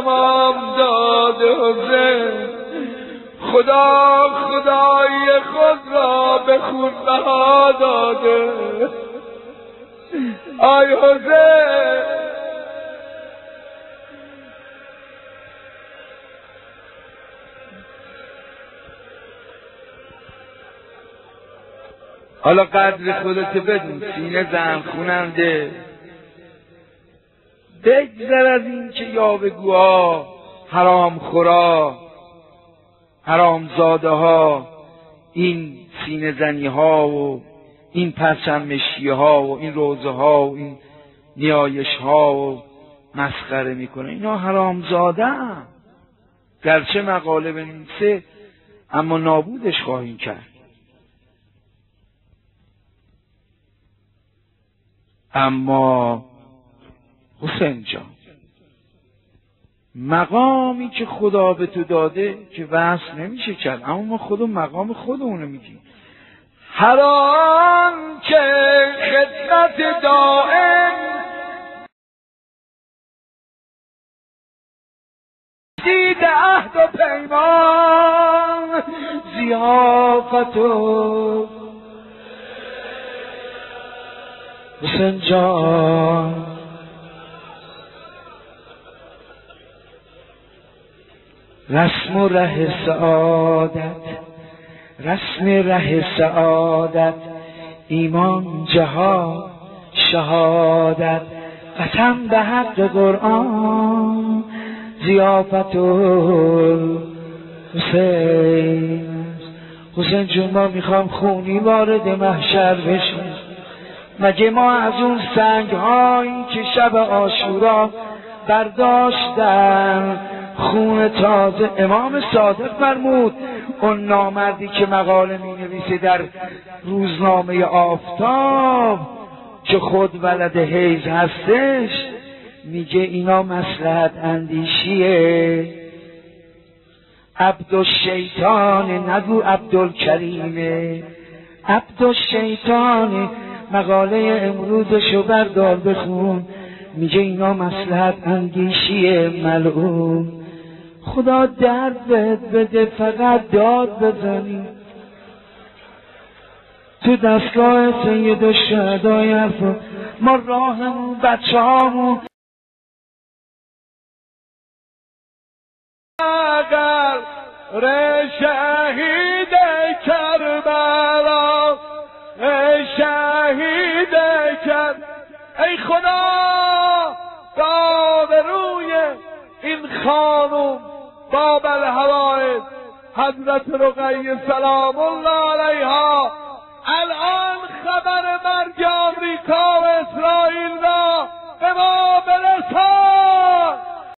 تمام داده حسین، خدا خدای خود را به خون بها داده. آی حسین، حالا قدر خودت بدون، سینه زن خوننده. بگذر از این که یاوه‌گوها، حرام خورا، حرام زاده ها، این سینه زنی ها و این پرچم مشی ها و این روزه ها و این نیایش ها و مسخره میکنه. اینا حرام زاده هم. گرچه مقاله بنویسه اما نابودش خواهیم کرد. اما حسین جان، مقامی که خدا به تو داده که وصل نمیشه کرد، اما ما خودمون مقام خودمونو میگیم. هر آن که خدمت دائم دید عهد و پیمان، ضیافت و حسین جان، رسم و ره سعادت، رسم ره سعادت، ایمان جهاد شهادت، قسم به حق قرآن، ضیافت حسین. حسین جون، ما میخوام خونی وارد محشر بشیم. مگه ما از اون سنگ هایی که شب عاشورا برداشتن خون تازه؟ امام صادق فرمود اون نامردی که مقاله می نویسه در روزنامه آفتاب که خود ولد حیض هستش، میگه اینا مصلحت اندیشیه. عبدالشیطان، نگو عبدالکریمه، عبدالشیطان. مقاله امروزشو بردار بخون، میگه اینا مصلحت اندیشیه ملعون. خدا درد بده، فقط داد بزنی تو دستگاه سید الشهدای حرفا. ما راهمون بچه هامون اگر شهید کربلا، شهید کرد. ای خدا به روی این خانم باب الحوائج حضرت رقیه سلام الله علیها، الان خبر مرگ آمریکا